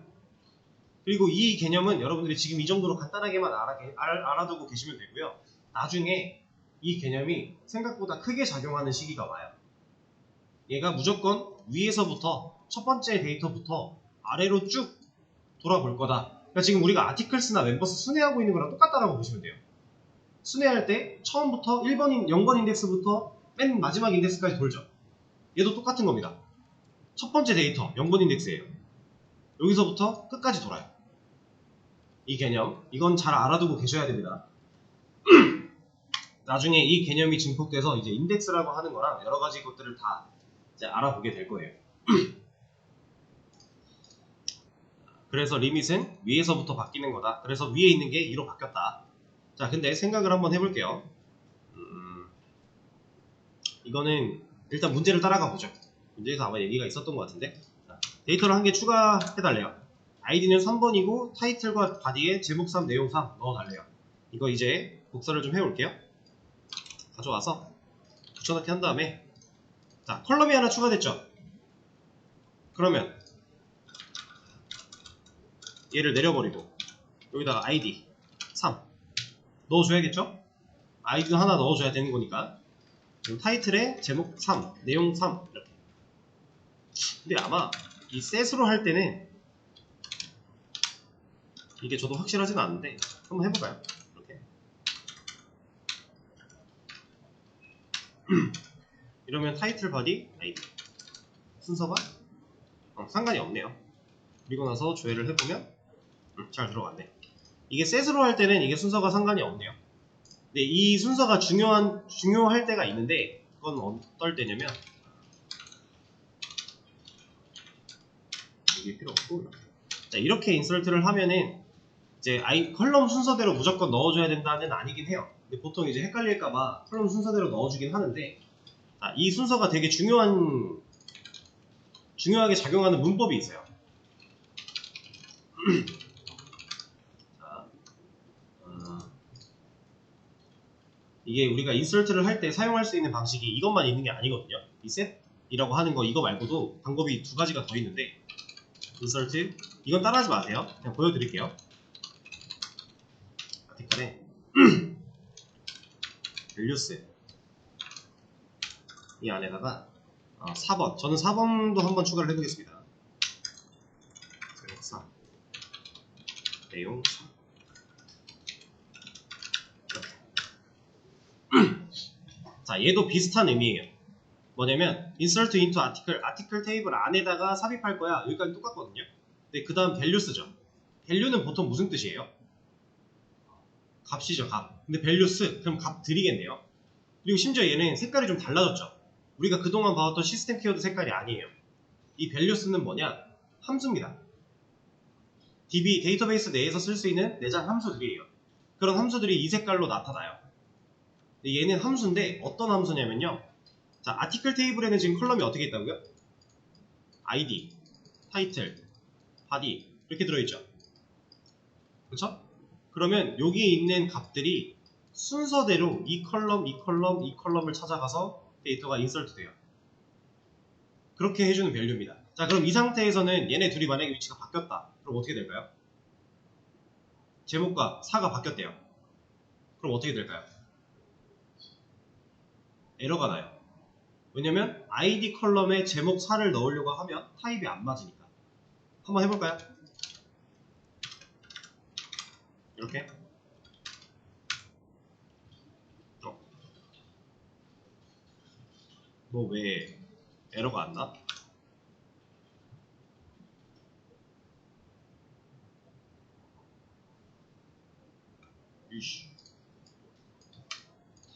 그리고 이 개념은 여러분들이 지금 이 정도로 간단하게만 알아두고 계시면 되고요. 나중에 이 개념이 생각보다 크게 작용하는 시기가 와요. 얘가 무조건 위에서부터 첫 번째 데이터부터 아래로 쭉 돌아볼 거다. 그러니까 지금 우리가 아티클스나 멤버스 순회하고 있는 거랑 똑같다라고 보시면 돼요. 순회할 때 처음부터 0번 인덱스부터 맨 마지막 인덱스까지 돌죠. 얘도 똑같은 겁니다. 첫 번째 데이터 0번 인덱스예요. 여기서부터 끝까지 돌아요. 이 개념, 이건 잘 알아두고 계셔야 됩니다. 나중에 이 개념이 증폭돼서 이제 인덱스라고 하는 거랑 여러 가지 것들을 다 이제 알아보게 될 거예요. 그래서 리밋은 위에서부터 바뀌는 거다. 그래서 위에 있는 게 2로 바뀌었다. 자, 근데 생각을 한번 해볼게요. 이거는 일단 문제를 따라가 보죠. 문제에서 아마 얘기가 있었던 것 같은데, 자, 데이터를 한 개 추가해달래요. 아이디는 3번이고 타이틀과 바디에 제목 3, 내용 3 넣어달래요. 이거 이제 복사를 좀 해올게요. 가져와서 붙여넣기 한 다음에, 자, 컬럼이 하나 추가됐죠. 그러면 얘를 내려버리고 여기다가 아이디 3 넣어줘야겠죠? 아이디도 하나 넣어줘야 되는 거니까. 그리고 타이틀에 제목 3, 내용 3 이렇게. 근데 아마 이 셋으로 할 때는 이게 저도 확실하진 않은데 한번 해볼까요? 이렇게. 이러면 타이틀, 바디, 아이디 순서가 상관이 없네요. 그리고 나서 조회를 해보면 잘 들어갔네. 이게 셋으로 할 때는 이게 순서가 상관이 없네요. 근데 이 순서가 중요할 때가 있는데, 그건 어떨 때냐면 이게 필요 없고, 자, 이렇게 인설트를 하면은 이제 컬럼 순서대로 무조건 넣어줘야 된다는 아니긴 해요. 근데 보통 이제 헷갈릴까봐 컬럼 순서대로 넣어주긴 하는데, 자, 이 순서가 되게 중요하게 작용하는 문법이 있어요. 자, 이게 우리가 인설트를 할 때 사용할 수 있는 방식이 이것만 있는 게 아니거든요. 이 셋이라고 하는 거 이거 말고도 방법이 두 가지가 더 있는데, 인설트 이건 따라하지 마세요. 그냥 보여드릴게요. 아티클에 밸류스 이 안에다가 4번, 저는 4번도 한번 추가를 해보겠습니다. 제목 3, 내용 3 자, 얘도 비슷한 의미예요. 뭐냐면 insert into article 테이블 안에다가 삽입할 거야. 여기까지 똑같거든요. 근데 그 다음 values죠. value는 보통 무슨 뜻이에요? 값이죠, 값. 근데 values, 그럼 값 드리겠네요. 그리고 심지어 얘는 색깔이 좀 달라졌죠. 우리가 그동안 봐왔던 시스템 키워드 색깔이 아니에요. 이 values는 뭐냐? 함수입니다. DB, 데이터베이스 내에서 쓸 수 있는 내장 함수들이에요. 그런 함수들이 이 색깔로 나타나요. 근데 얘는 함수인데 어떤 함수냐면요. 자, 아티클 테이블에는 지금 컬럼이 어떻게 있다고요? 아이디, 타이틀, 바디 이렇게 들어있죠. 그렇죠? 그러면 여기 있는 값들이 순서대로 이 컬럼, 이 컬럼, 이 컬럼을 찾아가서 데이터가 인설트 돼요. 그렇게 해주는 밸류입니다. 자, 그럼 이 상태에서는 얘네 둘이 만약에 위치가 바뀌었다. 그럼 어떻게 될까요? 제목과 사가 바뀌었대요. 그럼 어떻게 될까요? 에러가 나요. 왜냐면 아이디 컬럼에 제목 4를 넣으려고 하면 타입이 안 맞으니까. 한번 해볼까요? 이렇게. 너 왜 에러가 안 나? 이씨.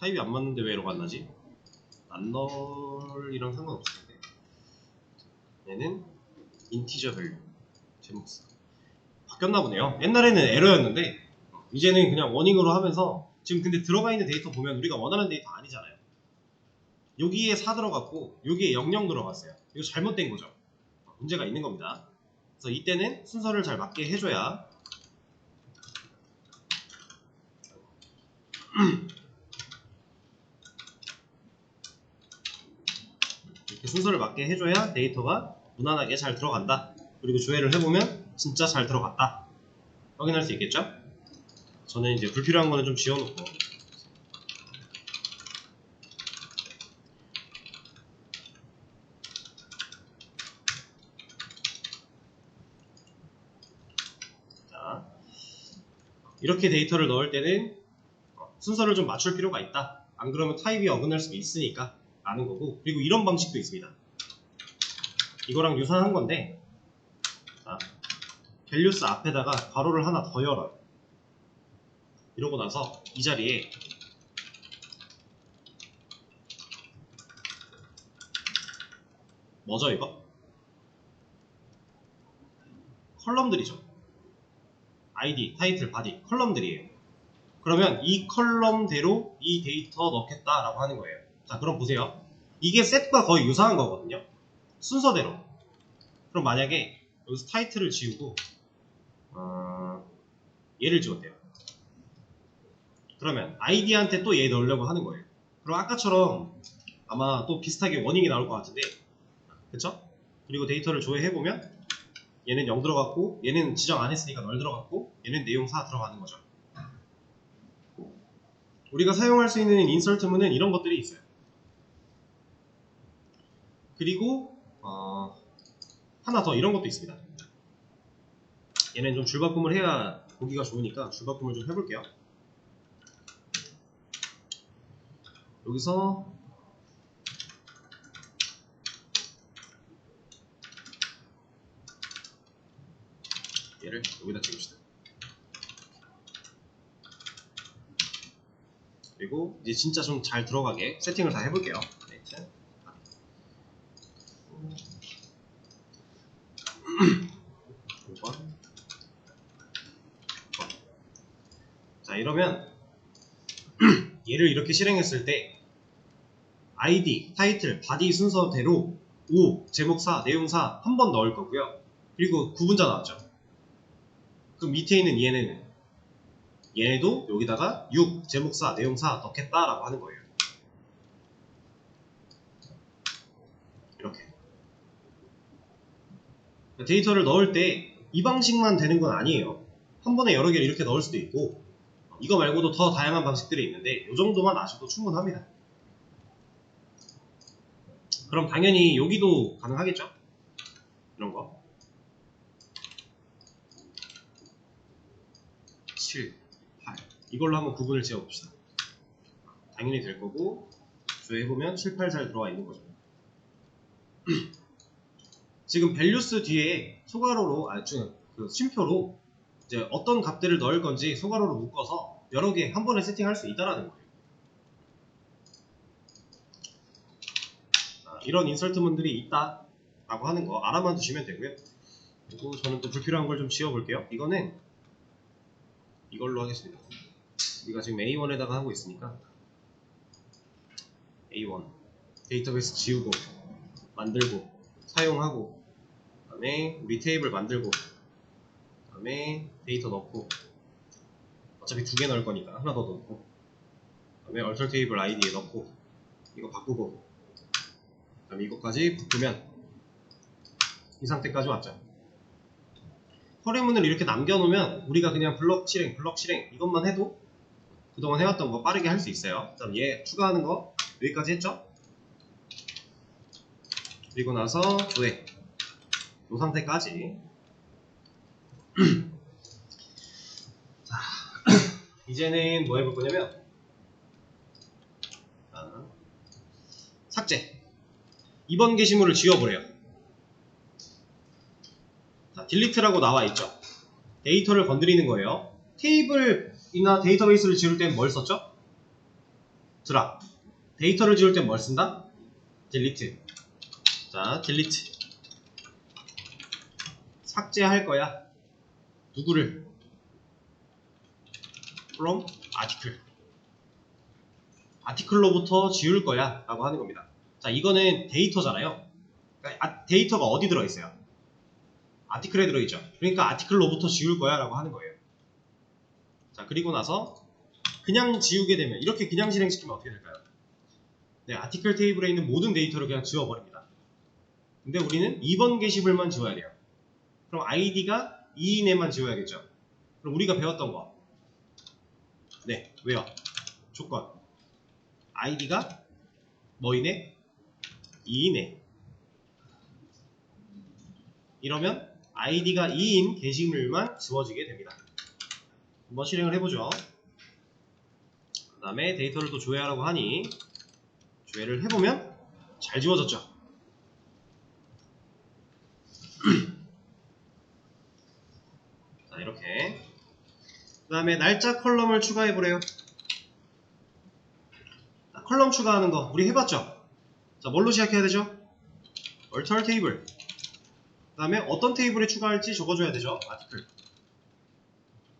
타입이 안 맞는데 왜 에러가 안 나지? 안 널이랑 상관없을 텐데. 얘는 인티저 밸류 제목 4 바뀌었나 보네요. 옛날에는 에러였는데 이제는 그냥 워닝으로 하면서, 지금 근데 들어가 있는 데이터 보면 우리가 원하는 데이터 아니잖아요. 여기에 4 들어갔고 여기에 00 들어갔어요. 이거 잘못된 거죠. 문제가 있는 겁니다. 그래서 이때는 순서를 잘 맞게 해줘야 이렇게 순서를 맞게 해줘야 데이터가 무난하게 잘 들어간다. 그리고 조회를 해보면 진짜 잘 들어갔다. 확인할 수 있겠죠? 저는 이제 불필요한 거는 좀 지워놓고, 자, 이렇게 데이터를 넣을 때는 순서를 좀 맞출 필요가 있다. 안 그러면 타입이 어긋날 수도 있으니까 라는 거고, 그리고 이런 방식도 있습니다. 이거랑 유사한 건데, 자, 밸류스 앞에다가 괄호를 하나 더 열어요. 이러고 나서 이 자리에 뭐죠 이거? 컬럼들이죠. 아이디, 타이틀, 바디 컬럼들이에요. 그러면 이 컬럼대로 이 데이터 넣겠다라고 하는 거예요. 자, 그럼 보세요. 이게 셋과 거의 유사한 거거든요. 순서대로. 그럼 만약에 여기서 타이틀을 지우고 얘를 지웠대요. 그러면 아이디한테 또 얘 넣으려고 하는 거예요. 그럼 아까처럼 아마 또 비슷하게 워닝이 나올 것 같은데, 그쵸? 그리고 데이터를 조회해보면 얘는 0 들어갔고, 얘는 지정 안 했으니까 널 들어갔고, 얘는 내용 4 들어가는 거죠. 우리가 사용할 수 있는 인설트문은 이런 것들이 있어요. 그리고 하나 더 이런 것도 있습니다. 얘는 좀 줄바꿈을 해야 보기가 좋으니까 줄바꿈을 좀 해볼게요. 여기서 얘를 여기다 찍읍시다. 그리고 이제 진짜 좀 잘 들어가게 세팅을 다 해볼게요. 네. 자, 이러면 얘를 이렇게 실행했을 때 ID, 타이틀, 바디 순서대로 5, 제목 4, 내용 4 한 번 넣을 거고요. 그리고 구분자 나왔죠. 그럼 밑에 있는 얘네도 여기다가 6, 제목 4, 내용 4 넣겠다라고 하는 거예요. 이렇게. 데이터를 넣을 때 이 방식만 되는 건 아니에요. 한 번에 여러 개를 이렇게 넣을 수도 있고, 이거 말고도 더 다양한 방식들이 있는데 이 정도만 아셔도 충분합니다. 그럼 당연히 여기도 가능하겠죠? 이런 거 7, 8 이걸로 한번 구분을 지어봅시다. 당연히 될 거고, 조회해보면 7, 8 잘 들어와 있는 거죠. 지금 밸류스 뒤에 소괄호로, 그 쉼표로 이제 어떤 값들을 넣을 건지 소괄호로 묶어서 여러 개 한 번에 세팅할 수 있다라는 거예요. 이런 인설트문들이 있다라고 하는 거 알아만 두시면 되고요. 그리고 저는 또 불필요한 걸 좀 지워볼게요. 이거는 이걸로 하겠습니다. 우리가 지금 A1에다가 하고 있으니까 A1 데이터베이스 지우고 만들고 사용하고, 그 다음에 우리 테이블 만들고, 그 다음에 데이터 넣고, 어차피 2개 넣을 거니까 하나 더 넣고, 그 다음에 얼터 테이블 아이디에 넣고, 이거 바꾸고, 그 다음에 이것까지 바꾸면 이 상태까지 왔죠. 허리문을 이렇게 남겨놓으면 우리가 그냥 블럭 실행 이것만 해도 그동안 해왔던 거 빠르게 할 수 있어요. 그 다음 얘 추가하는 거 여기까지 했죠. 그리고 나서 조회 이 상태까지. 자, 이제는 뭐 해볼 거냐면 삭제. 이번 게시물을 지워버려요. 자, 딜리트라고 나와 있죠. 데이터를 건드리는 거예요. 테이블이나 데이터베이스를 지울 땐 뭘 썼죠? 드랍. 데이터를 지울 땐 뭘 쓴다? 딜리트. 자, 딜리트. 삭제할 거야. 누구를? from article. 아티클로부터 지울 거야 라고 하는 겁니다. 자, 이거는 데이터잖아요. 그러니까 데이터가 어디 들어있어요? 아티클에 들어있죠. 그러니까 아티클로부터 지울 거야 라고 하는 거예요. 자, 그리고 나서 그냥 지우게 되면, 이렇게 그냥 실행시키면 어떻게 될까요? 네, 아티클 테이블에 있는 모든 데이터를 그냥 지워버립니다. 근데 우리는 2번 게시물만 지워야 돼요. 그럼 아이디가 2인에만 지워야겠죠. 그럼 우리가 배웠던 거, 네, 왜요? 조건 아이디가 뭐이네? 2이네. 이러면 아이디가 2인 게시물만 지워지게 됩니다. 한번 실행을 해보죠. 그 다음에 데이터를 또 조회하라고 하니 조회를 해보면 잘 지워졌죠. 자, 이렇게. 그 다음에 날짜 컬럼을 추가해보래요. 자, 컬럼 추가하는 거 우리 해봤죠? 자, 뭘로 시작해야 되죠? 얼터 테이블. 그 다음에 어떤 테이블에 추가할지 적어줘야 되죠. 아티클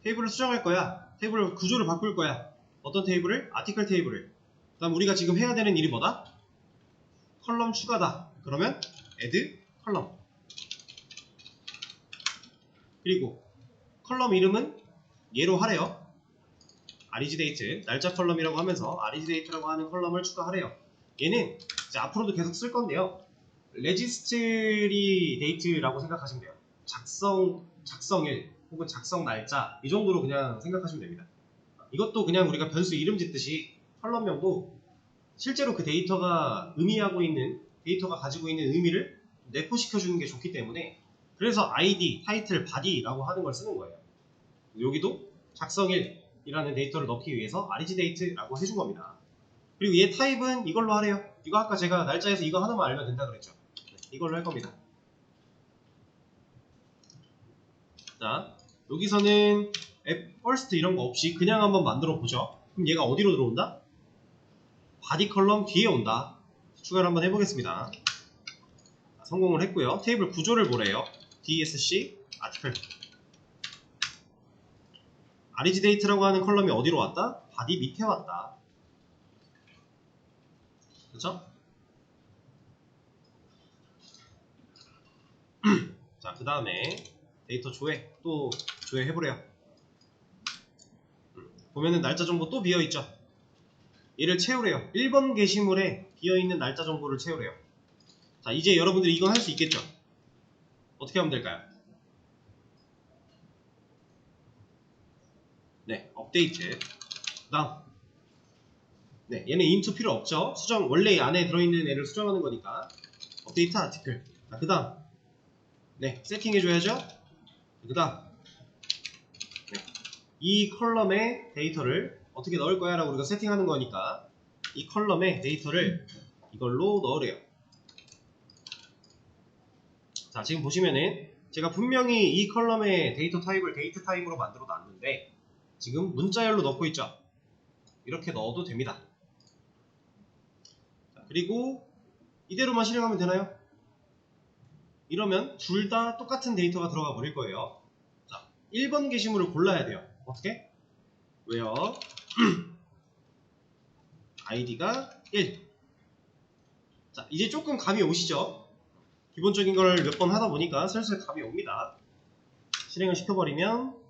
테이블을 수정할 거야. 테이블 구조를 바꿀 거야. 어떤 테이블을? 아티클 테이블을. 그 다음 우리가 지금 해야 되는 일이 뭐다? 컬럼 추가다. 그러면 add 컬럼. 그리고 컬럼 이름은 얘로 하래요. REGDate, 날짜 컬럼이라고 하면서 REGDate라고 하는 컬럼을 추가하래요. 얘는 이제 앞으로도 계속 쓸 건데요. 레지스트리 데이트라고 생각하시면 돼요. 작성일 혹은 작성 날짜 이 정도로 그냥 생각하시면 됩니다. 이것도 그냥 우리가 변수 이름 짓듯이 컬럼명도 실제로 그 데이터가 의미하고 있는 데이터가 가지고 있는 의미를 내포시켜주는 게 좋기 때문에 그래서 ID, 타이틀, body라고 하는 걸 쓰는 거예요. 여기도 작성일이라는 데이터를 넣기 위해서 REGDate라고 해준 겁니다. 그리고 얘 타입은 이걸로 하래요. 이거 아까 제가 날짜에서 이거 하나만 알면 된다 그랬죠. 이걸로 할 겁니다. 자, 여기서는 app first 이런 거 없이 그냥 한번 만들어 보죠. 그럼 얘가 어디로 들어온다? body 컬럼 뒤에 온다. 추가를 한번 해보겠습니다. 성공을 했고요. 테이블 구조를 보래요. DSC 아티클. REGDate라고 하는 컬럼이 어디로 왔다? body 밑에 왔다. 그렇죠? 자, 그 다음에 데이터 조회 또 조회해보래요. 보면은 날짜 정보 또 비어있죠. 얘를 채우래요. 1번 게시물에 비어있는 날짜 정보를 채우래요. 자, 이제 여러분들이 이건 할 수 있겠죠. 어떻게 하면 될까요? 네, 업데이트. 다음. 네, 얘는 into 필요 없죠. 수정, 원래 안에 들어있는 애를 수정하는 거니까. 업데이트 아티클. 자, 그 다음. 네, 세팅해줘야죠. 그 다음. 네, 이 컬럼에 데이터를 어떻게 넣을 거야 라고 우리가 세팅하는 거니까 이 컬럼에 데이터를 이걸로 넣으래요. 자, 지금 보시면은 제가 분명히 이 컬럼의 데이터 타입을 데이트 타입으로 만들어 놨는데 지금 문자열로 넣고 있죠. 이렇게 넣어도 됩니다. 자, 그리고 이대로만 실행하면 되나요? 이러면 둘 다 똑같은 데이터가 들어가 버릴 거예요. 자, 1번 게시물을 골라야 돼요. 어떻게? 왜요? id가 1. 자, 이제 조금 감이 오시죠? 기본적인 걸 몇 번 하다 보니까 슬슬 감이 옵니다. 실행을 시켜버리면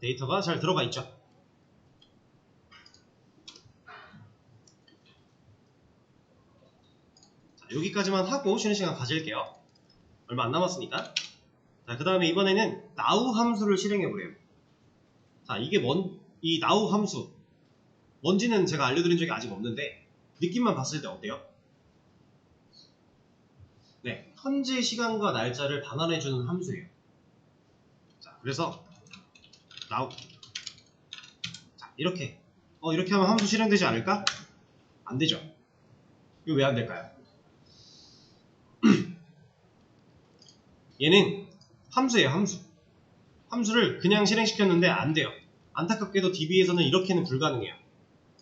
데이터가 잘 들어가 있죠. 자, 여기까지만 하고 쉬는 시간 가질게요. 얼마 안 남았으니까. 자, 그 다음에 이번에는 now 함수를 실행해보래요. 자, 이게 이 now 함수 뭔지는 제가 알려드린 적이 아직 없는데 느낌만 봤을 때 어때요? 네, 현재 시간과 날짜를 반환해주는 함수예요. 자, 그래서 now. 자, 이렇게 하면 함수 실행되지 않을까? 안 되죠. 이거 왜 안 될까요? 얘는 함수예요, 함수. 함수를 그냥 실행시켰는데 안 돼요. 안타깝게도 DB에서는 이렇게는 불가능해요.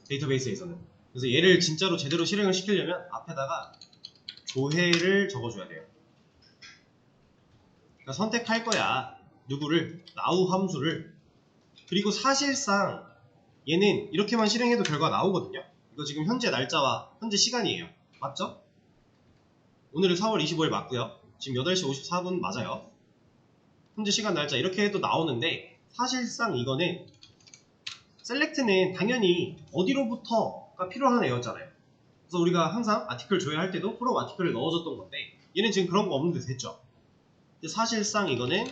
데이터베이스에서는. 그래서 얘를 진짜로 제대로 실행을 시키려면 앞에다가 조회를 적어줘야 돼요. 그러니까 선택할 거야. 누구를? now 함수를. 그리고 사실상 얘는 이렇게만 실행해도 결과가 나오거든요. 이거 지금 현재 날짜와 현재 시간이에요. 맞죠? 오늘은 4월 25일 맞고요. 지금 8시 54분 맞아요. 현재 시간 날짜 이렇게 해도 나오는데 사실상 이거는 셀렉트는 당연히 어디로부터가 필요한 애였잖아요. 그래서 우리가 항상 아티클 조회할 때도 프롬 아티클을 넣어줬던 건데 얘는 지금 그런 거 없는데 됐죠. 근데 사실상 이거는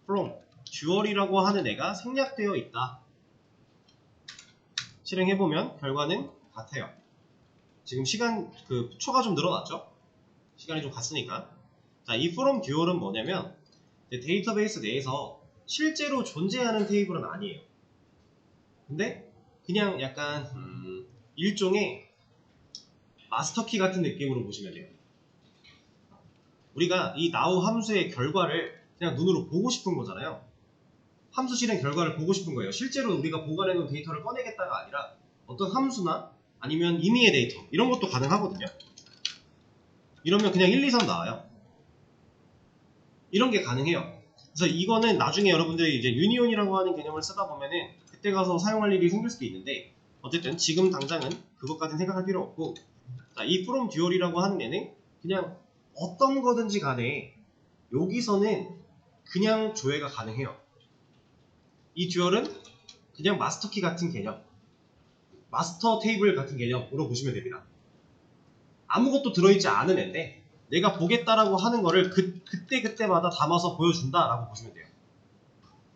from 듀얼이라고 하는 애가 생략되어 있다. 실행해보면 결과는 같아요. 지금 시간 초가 좀 늘어났죠? 시간이 좀 갔으니까. 자, 이 from 듀얼은 뭐냐면 데이터베이스 내에서 실제로 존재하는 테이블은 아니에요. 근데 그냥 약간 일종의 마스터키 같은 느낌으로 보시면 돼요. 우리가 이 now 함수의 결과를 그냥 눈으로 보고 싶은 거잖아요. 함수 실행 결과를 보고 싶은 거예요. 실제로 우리가 보관해 놓은 데이터를 꺼내겠다가 아니라 어떤 함수나 아니면 임의의 데이터 이런 것도 가능하거든요. 이러면 그냥 1, 2, 3 나와요. 이런 게 가능해요. 그래서 이거는 나중에 여러분들이 이제 유니온이라고 하는 개념을 쓰다 보면은 그때 가서 사용할 일이 생길 수도 있는데, 어쨌든 지금 당장은 그것까지는 생각할 필요 없고, 자, 이 from 듀얼이라고 하는 애는 그냥 어떤 거든지 간에 여기서는 그냥 조회가 가능해요. 이 듀얼은 그냥 마스터키 같은 개념, 마스터 테이블 같은 개념으로 보시면 됩니다. 아무것도 들어있지 않은 애인데 내가 보겠다라고 하는 거를 그때마다 담아서 보여준다라고 보시면 돼요.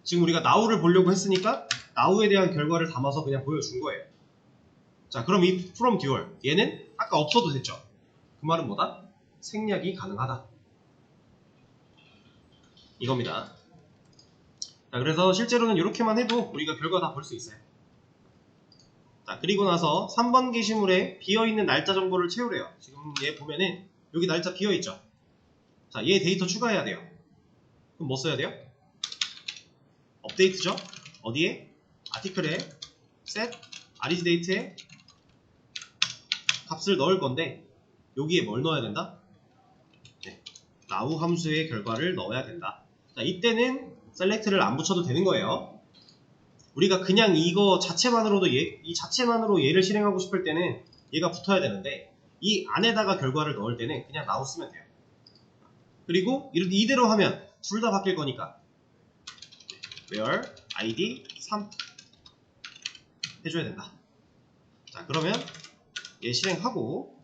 지금 우리가 나우를 보려고 했으니까 나우에 대한 결과를 담아서 그냥 보여준 거예요. 자, 그럼 이 from 듀얼, 얘는 아까 없어도 됐죠. 그 말은 뭐다? 생략이 가능하다, 이겁니다. 자, 그래서 실제로는 이렇게만 해도 우리가 결과 다 볼 수 있어요. 자, 그리고 나서 3번 게시물에 비어있는 날짜 정보를 채우래요. 지금 얘 보면은 여기 날짜 비어있죠. 자, 얘 데이터 추가해야 돼요. 그럼 뭐 써야 돼요? 업데이트죠. 어디에? 아티클에 set aridsdate에 값을 넣을 건데, 여기에 뭘 넣어야 된다? 네, now 함수의 결과를 넣어야 된다. 자, 이때는 select를 안 붙여도 되는 거예요. 우리가 그냥 이거 자체만으로도 이 자체만으로 얘를 실행하고 싶을 때는 얘가 붙어야 되는데, 이 안에다가 결과를 넣을 때는 그냥 now 쓰면 돼요. 그리고 이대로 하면 둘 다 바뀔 거니까 where id 3 해줘야 된다. 자, 그러면 얘 실행하고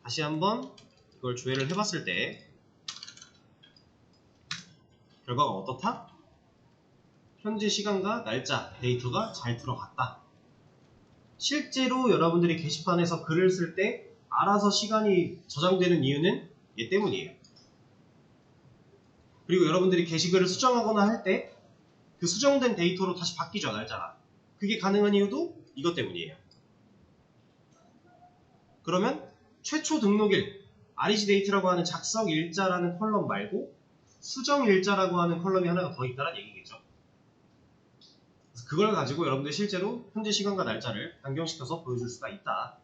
다시 한번 이걸 조회를 해봤을 때 결과가 어떻다? 현재 시간과 날짜 데이터가 잘 들어갔다. 실제로 여러분들이 게시판에서 글을 쓸 때 알아서 시간이 저장되는 이유는 얘 때문이에요. 그리고 여러분들이 게시글을 수정하거나 할 때 그 수정된 데이터로 다시 바뀌죠, 날짜가. 그게 가능한 이유도 이것 때문이에요. 그러면 최초 등록일 aridsdate라고 하는 작성 일자라는 컬럼 말고 수정 일자라고 하는 컬럼이 하나가 더 있다는 얘기겠죠. 그래서 그걸 가지고 여러분들 실제로 현재 시간과 날짜를 변경시켜서 보여줄 수가 있다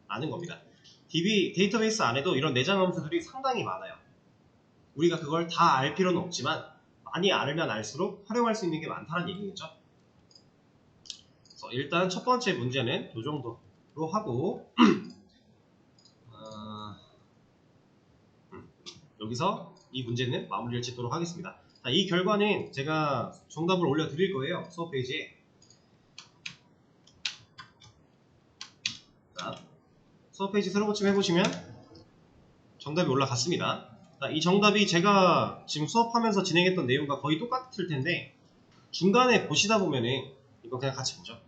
라는 겁니다. DB 데이터베이스 안에도 이런 내장 함수들이 상당히 많아요. 우리가 그걸 다 알 필요는 없지만 많이 알면 알수록 활용할 수 있는 게 많다는 얘기겠죠. 그래서 일단 첫 번째 문제는 이 정도로 하고 여기서 이 문제는 마무리를 짓도록 하겠습니다. 자, 이 결과는 제가 정답을 올려드릴 거예요, 수업 페이지에. 자, 수업 페이지 새로 고침 해보시면 정답이 올라갔습니다. 자, 이 정답이 제가 지금 수업하면서 진행했던 내용과 거의 똑같을 텐데, 중간에 보시다 보면은 이거 그냥 같이 보죠.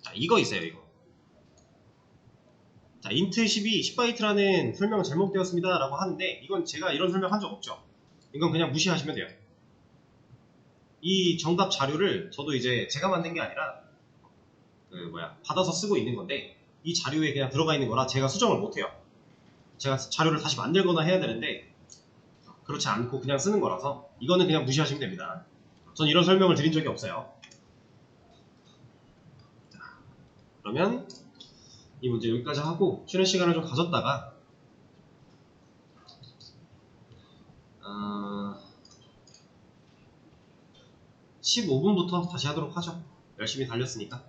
자, 이거 있어요, 이거. 자, int 12 10바이트라는 설명은 잘못되었습니다 라고 하는데, 이건 제가 이런 설명 한 적 없죠. 이건 그냥 무시하시면 돼요. 이 정답 자료를 저도 이제 제가 만든 게 아니라 받아서 쓰고 있는 건데, 이 자료에 그냥 들어가 있는 거라 제가 수정을 못해요. 제가 자료를 다시 만들거나 해야 되는데 그렇지 않고 그냥 쓰는 거라서 이거는 그냥 무시하시면 됩니다. 전 이런 설명을 드린 적이 없어요. 자, 그러면 이 문제 여기까지 하고 쉬는 시간을 좀 가졌다가 15분부터 다시 하도록 하죠. 열심히 달렸으니까.